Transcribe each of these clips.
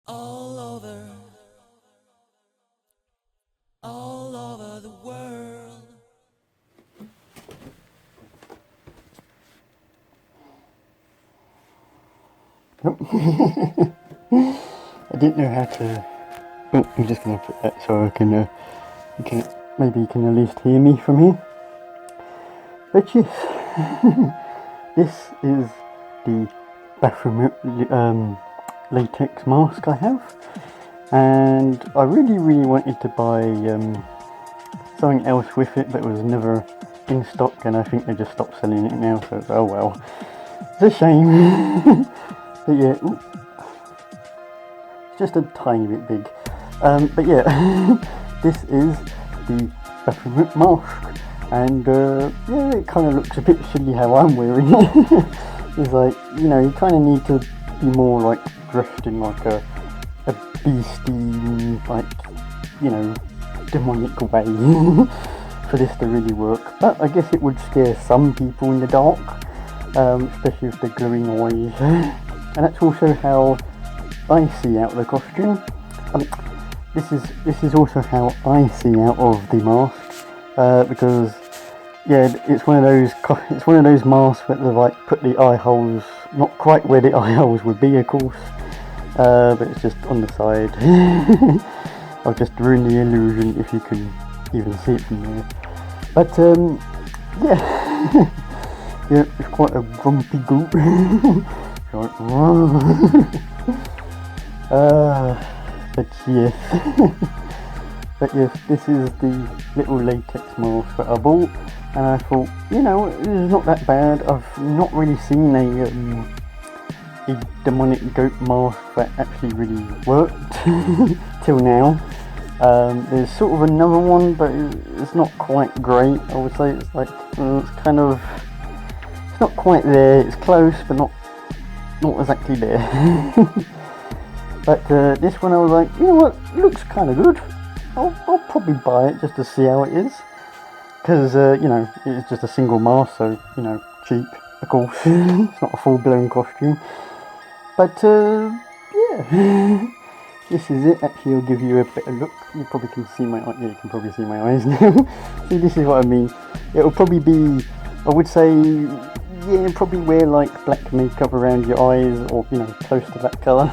all over, all over the world. I didn't know how to. Oh, I'm just gonna put that so I can. Maybe you can at least hear me from here. But yes, this is the Baphomet latex mask I have, and I really wanted to buy something else with it, but it was never in stock, and I think they just stopped selling it now. So oh well, it's a shame. But yeah, it's just a tiny bit big. But yeah, this is the Baphomet mask, and yeah, it kind of looks a bit silly how I'm wearing it. It's like, you know, you kind of need to be more like dressed in like a beastie, like, you know, demonic way for this to really work. But I guess it would scare some people in the dark, especially with the glowing eyes. And that's also how I see out the costume. This is also how I see out of the mask, because yeah, it's one of those masks where they like put the eye holes not quite where the eye holes would be, of course, but it's just on the side. I'll just ruin the illusion if you can even see it from there. But yeah, yeah, it's quite a grumpy goat. But yes, but yes, this is the little latex mask that I bought, and I thought, you know, this is not that bad. I've not really seen a demonic goat mask that actually really worked till now. There's sort of another one, but it's not quite great. I would say it's like it's kind of, it's not quite there. It's close, but not exactly there. But this one I was like, you know what, it looks kind of good. I'll probably buy it just to see how it is, because you know, it's just a single mask, so, you know, cheap, of course. It's not a full-blown costume. But yeah, this is it. Actually, I'll give you a better look. You probably can see my eyes. Yeah, you can probably see my eyes now. See, this is what I mean. It'll probably be, I would say, yeah, probably wear like black makeup around your eyes, or, you know, close to that colour,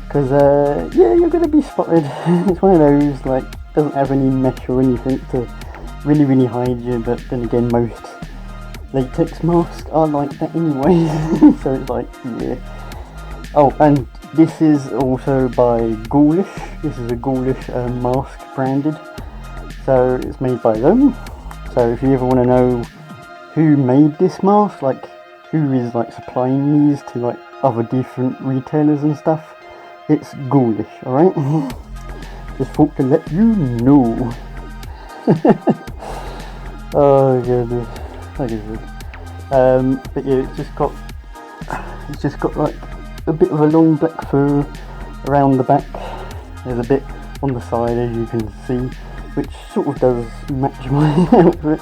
because yeah, you're going to be spotted. It's one of those, like, doesn't have any mesh or anything to really hide you, but then again, most latex masks are like that anyway. So it's like, yeah. Oh, and this is also by Ghoulish. This is a Ghoulish mask branded, so it's made by them. So if you ever want to know who made this mask, like who is like supplying these to like other different retailers and stuff, it's Ghoulish, alright? Just thought to let you know. Oh goodness, that is it. But yeah, it's just got like a bit of a long black fur around the back. There's a bit on the side, as you can see, which sort of does match my outfit.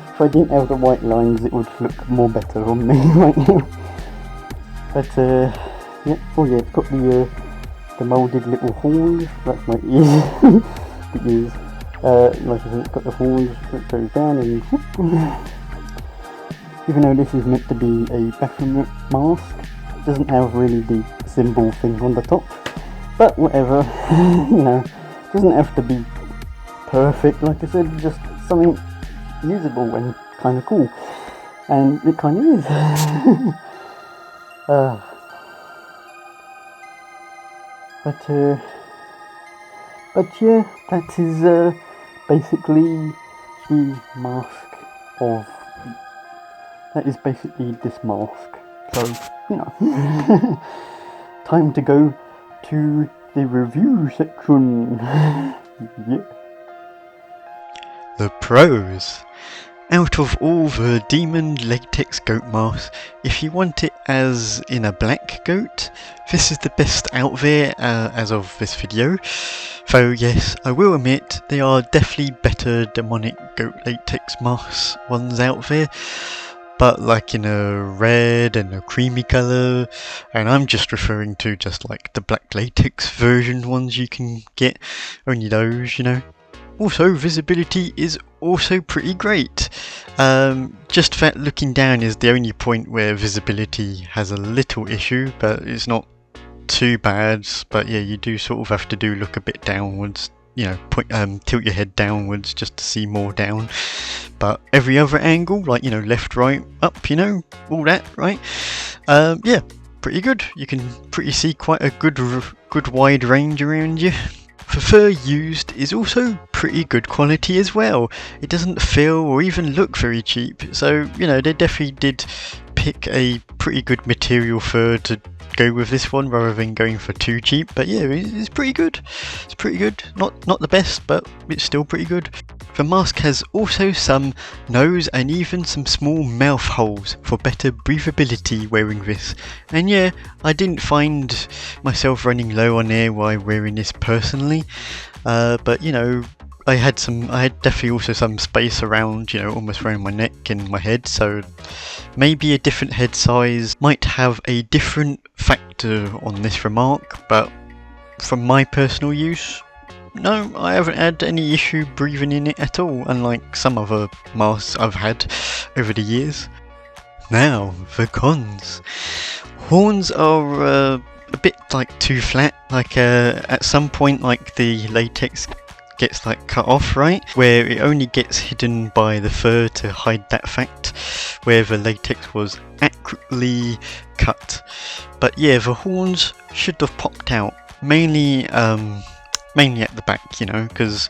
If I didn't have the white lines, it would look more better on me right now. But yeah, oh yeah, it's got the moulded little horns. That's my ears. The ears. Like I said, it's got the horns that goes down, and even though this is meant to be a Baphomet mask, it doesn't have really the symbol thing on the top. But whatever, you know, it doesn't have to be perfect. Like I said, just something usable and kind of cool, and it kind of is. But yeah, that is basically the mask of. That is basically this mask. So, you know, time to go to the review section. Yeah. The pros. Out of all the demon latex goat masks, if you want it as in a black goat, this is the best out there as of this video. Though yes, I will admit, there are definitely better demonic goat latex masks ones out there. but like in a red and a creamy colour, and I'm just referring to just like the black latex version ones you can get, only those, you know. Also, visibility is also pretty great. Just that looking down is the only point where visibility has a little issue, but it's not too bad. But yeah, you do sort of have to look a bit downwards, you know, tilt your head downwards just to see more down. But every other angle, like, you know, left, right, up, you know, all that, right? Yeah, pretty good. You can pretty see quite a good wide range around you. The fur used is also pretty good quality as well. It doesn't feel or even look very cheap, so you know they definitely did pick a pretty good material fur to go with this one rather than going for too cheap. But yeah, it's pretty good. It's pretty good. Not the best, but it's still pretty good. The mask has also some nose and even some small mouth holes for better breathability wearing this. And yeah, I didn't find myself running low on air while wearing this personally, but you know, I had definitely also some space around, you know, almost around my neck and my head, so maybe a different head size might have a different factor on this remark, but from my personal use, no, I haven't had any issue breathing in it at all, unlike some other masks I've had over the years. Now, the cons. Horns are a bit like too flat, like at some point like the latex gets like cut off, right, where it only gets hidden by the fur to hide that fact, where the latex was accurately cut. But yeah, the horns should have popped out, mainly at the back, you know, because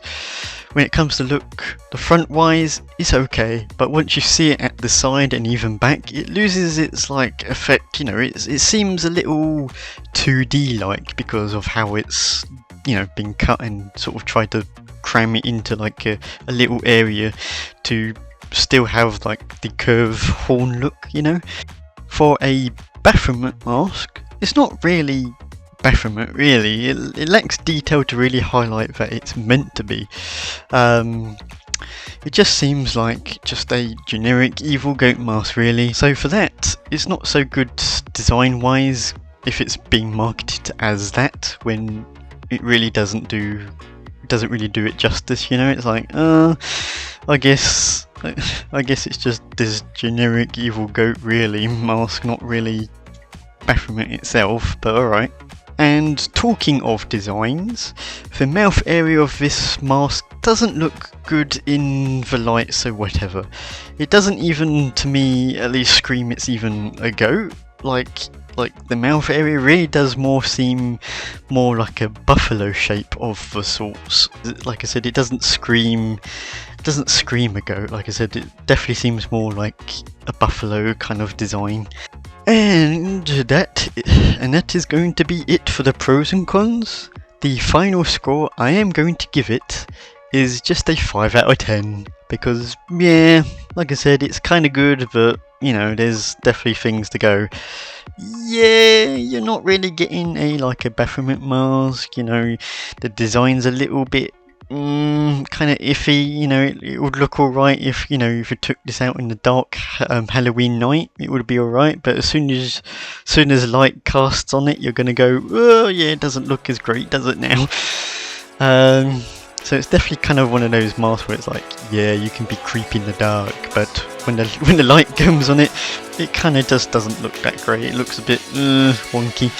when it comes to look, the front wise it's okay, but once you see it at the side and even back, it loses its like effect, you know. It seems a little 2D like because of how it's, you know, been cut and sort of tried to cram it into like a little area to still have like the curved horn look, you know. For a Baphomet mask, it's not really Baphomet really. It lacks detail to really highlight that it's meant to be. It just seems like just a generic evil goat mask really. So for that, it's not so good design wise if it's being marketed as that, when it really doesn't really do it justice, you know. It's like, I guess it's just this generic evil goat really mask, not really Baphomet itself, but alright. And talking of designs, the mouth area of this mask doesn't look good in the light, so whatever. It doesn't even, to me, at least scream it's even a goat. Like the mouth area really does seem more like a buffalo shape of the sorts. Like I said, it doesn't scream a goat. Like I said, it definitely seems more like a buffalo kind of design. And that is going to be it for the pros and cons. The final score I am going to give it is just a 5 out of 10, because yeah, like I said, it's kind of good, but you know, there's definitely things to go. Yeah, you're not really getting a Baphomet mask, you know. The design's a little bit kind of iffy, you know. It would look alright if, you know, if you took this out in the dark Halloween night, it would be alright, but as soon as light casts on it, you're gonna go, oh yeah, it doesn't look as great, does it now? So it's definitely kind of one of those masks where it's like, yeah, you can be creepy in the dark, but when the light comes on it, it kind of just doesn't look that great. It looks a bit wonky.